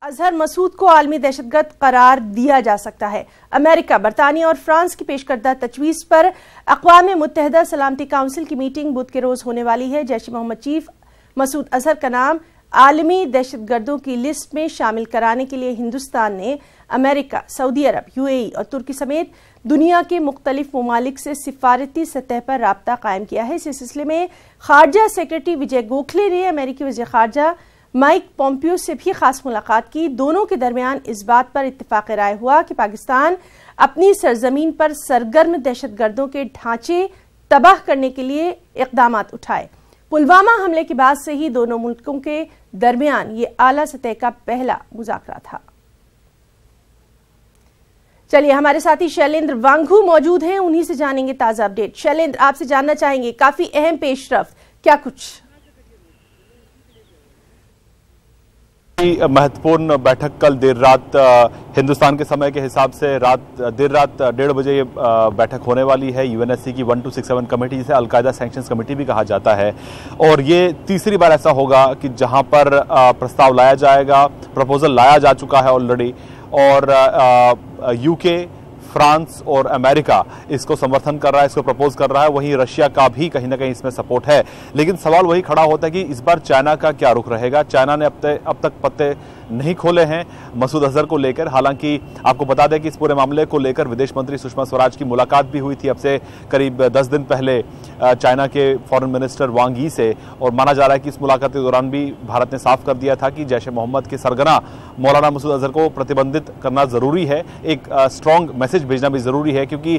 अजहर मसूद को आलमी दहशतगर्द करार दिया जा सकता है। अमेरिका, बरतानिया और फ्रांस की पेश करदा तजवीज़ पर अक़वाम मुत्तहिदा सलामती काउंसिल की मीटिंग बुध के रोज होने वाली है। जैश ए मोहम्मद चीफ मसूद अजहर का नाम आलमी दहशतगर्दों की लिस्ट में शामिल कराने के लिए हिंदुस्तान ने अमेरिका, सऊदी अरब, यूएई और तुर्की समेत दुनिया के मुख्तलिफ ममालिक से सिफारती सतह पर राब्ता कायम किया है। इस सिलसिले में खारजा सेक्रेटरी विजय गोखले ने अमेरिकी वज़ीर खारजा माइक पोम्पियो से भी खास मुलाकात की। दोनों के दरमियान इस बात पर इत्तेफाक राय हुआ कि पाकिस्तान अपनी सरजमीन पर सरगर्म दहशतगर्दों के ढांचे तबाह करने के लिए इकदाम उठाए। पुलवामा हमले के बाद से ही दोनों मुल्कों के दरमियान ये आला सतह का पहला मुज़ाकरा था। चलिए, हमारे साथी शैलेंद्र वांगू मौजूद हैं, उन्हीं से जानेंगे ताजा अपडेट। शैलेंद्र, आपसे जानना चाहेंगे, काफी अहम पेशरफ्त, क्या कुछ? महत्वपूर्ण बैठक कल देर रात हिंदुस्तान के समय के हिसाब से देर रात 1:30 बजे ये बैठक होने वाली है। यूएनएससी की 1267 कमेटी, जिसे अलकायदा सैंक्शंस कमेटी भी कहा जाता है, और ये तीसरी बार ऐसा होगा कि जहां पर प्रस्ताव लाया जाएगा। प्रपोजल लाया जा चुका है ऑलरेडी, और यूके, फ्रांस और अमेरिका इसको समर्थन कर रहा है, इसको प्रपोज कर रहा है। वहीं रशिया का भी कहीं ना कहीं इसमें सपोर्ट है। लेकिन सवाल वही खड़ा होता है कि इस बार चाइना का क्या रुख रहेगा। चाइना ने अब तक पत्ते नहीं खोले हैं मसूद अजहर को लेकर। हालांकि आपको बता दें कि इस पूरे मामले को लेकर विदेश मंत्री सुषमा स्वराज की मुलाकात भी हुई थी अब से करीब 10 दिन पहले चाइना के फॉरेन मिनिस्टर वांग यी से, और माना जा रहा है कि इस मुलाकात के दौरान भी भारत ने साफ कर दिया था कि जैश ए मोहम्मद के सरगना मौलाना मसूद अजहर को प्रतिबंधित करना जरूरी है। एक स्ट्रॉन्ग मैसेज भेजना भी जरूरी है, क्योंकि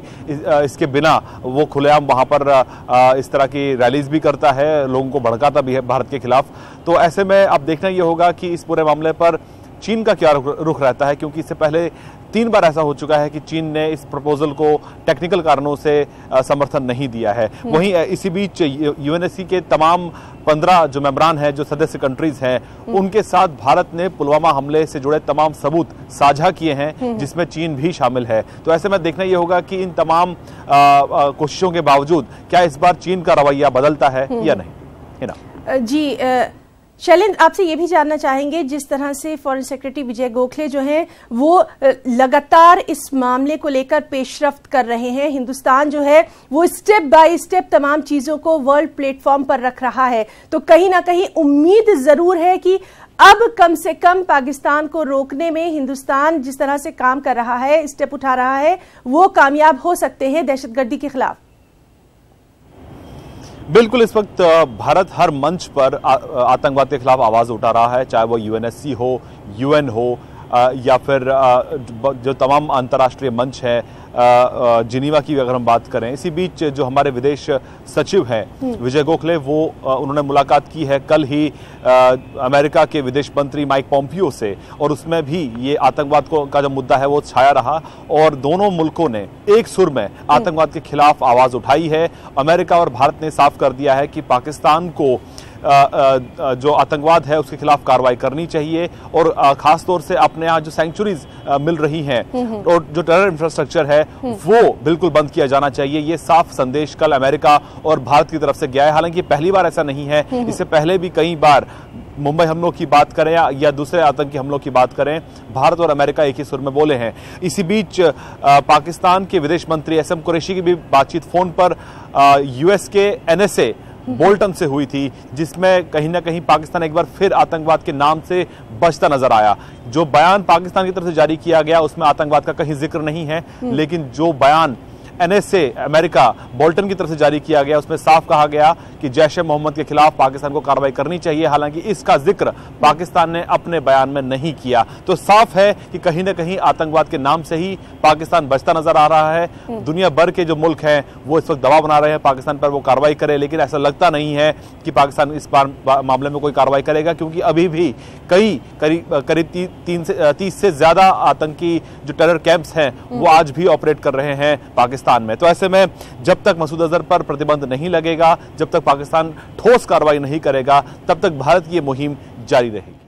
इसके बिना वो खुलेआम वहां पर इस तरह की रैलीज भी करता है, लोगों को भड़काता भी है भारत के खिलाफ। तो ऐसे में अब देखना यह होगा कि इस पूरे मामले पर चीन का क्या रुख रहता है, क्योंकि इससे पहले 3 बार ऐसा हो चुका है कि चीन ने इस प्रपोजल को टेक्निकल कारणों से समर्थन नहीं दिया है। वहीं इसी बीच यूएनएससी के तमाम 15 जो मेंबरान हैं, जो सदस्य कंट्रीज हैं, उनके साथ भारत ने पुलवामा हमले से जुड़े तमाम सबूत साझा किए हैं, जिसमें चीन भी शामिल है। तो ऐसे में देखना यह होगा कि इन तमाम कोशिशों के बावजूद क्या इस बार चीन का रवैया बदलता है या नहीं, है ना? जी शैलेंद्र, आपसे ये भी जानना चाहेंगे, जिस तरह से फॉरेन सेक्रेटरी विजय गोखले जो हैं वो लगातार इस मामले को लेकर पेशरफ्त कर रहे हैं, हिंदुस्तान जो है वो स्टेप बाय स्टेप तमाम चीजों को वर्ल्ड प्लेटफॉर्म पर रख रहा है, तो कहीं ना कहीं उम्मीद जरूर है कि अब कम से कम पाकिस्तान को रोकने में हिंदुस्तान जिस तरह से काम कर रहा है, स्टेप उठा रहा है, वो कामयाब हो सकते हैं दहशतगर्दी के खिलाफ। बिल्कुल, इस वक्त भारत हर मंच पर आतंकवाद के खिलाफ आवाज उठा रहा है, चाहे वो यूएनएससी हो, यूएन हो, या फिर जो तमाम अंतर्राष्ट्रीय मंच है, जिनीवा की अगर हम बात करें। इसी बीच जो हमारे विदेश सचिव हैं विजय गोखले, वो उन्होंने मुलाकात की है कल ही अमेरिका के विदेश मंत्री माइक पोम्पियो से, और उसमें भी ये आतंकवाद का जो मुद्दा है वो छाया रहा, और दोनों मुल्कों ने एक सुर में आतंकवाद के खिलाफ आवाज उठाई है। अमेरिका और भारत ने साफ कर दिया है कि पाकिस्तान को जो आतंकवाद है उसके खिलाफ कार्रवाई करनी चाहिए, और खासतौर से अपने यहाँ जो सेंचुरीज मिल रही हैं और जो टेरर इंफ्रास्ट्रक्चर है वो बिल्कुल बंद किया जाना चाहिए। ये साफ संदेश कल अमेरिका और भारत की तरफ से गया है। हालांकि पहली बार ऐसा नहीं है, इससे पहले भी कई बार मुंबई हमलों की बात करें या दूसरे आतंकी हमलों की बात करें, भारत और अमेरिका एक ही सुर में बोले हैं। इसी बीच पाकिस्तान के विदेश मंत्री एसएम कुरैशी की भी बातचीत फोन पर यूएस के एनएसए बोल्टन से हुई थी, जिसमें कहीं ना कहीं पाकिस्तान एक बार फिर आतंकवाद के नाम से बचता नजर आया। जो बयान पाकिस्तान की तरफ से जारी किया गया उसमें आतंकवाद का कहीं जिक्र नहीं है, लेकिन जो बयान एनएसए अमेरिका बोल्टन की तरफ से जारी किया गया उसमें साफ कहा गया कि जैश ए मोहम्मद के खिलाफ पाकिस्तान को कार्रवाई करनी चाहिए। हालांकि इसका जिक्र पाकिस्तान ने अपने बयान में नहीं किया। तो साफ है कि कहीं ना कहीं आतंकवाद के नाम से ही पाकिस्तान बचता नजर आ रहा है। दुनिया भर के जो मुल्क हैं वो इस वक्त दबाव बना रहे हैं पाकिस्तान पर वो कार्रवाई करे, लेकिन ऐसा लगता नहीं है कि पाकिस्तान इस बार मामले में कोई कार्रवाई करेगा, क्योंकि अभी भी करीब 30 से ज्यादा आतंकी जो टेरर कैंप्स हैं वो आज भी ऑपरेट कर रहे हैं पाकिस्तान में। तो ऐसे में जब तक मसूद अजहर पर प्रतिबंध नहीं लगेगा, जब तक पाकिस्तान ठोस कार्रवाई नहीं करेगा, तब तक भारत की ये मुहिम जारी रहेगी।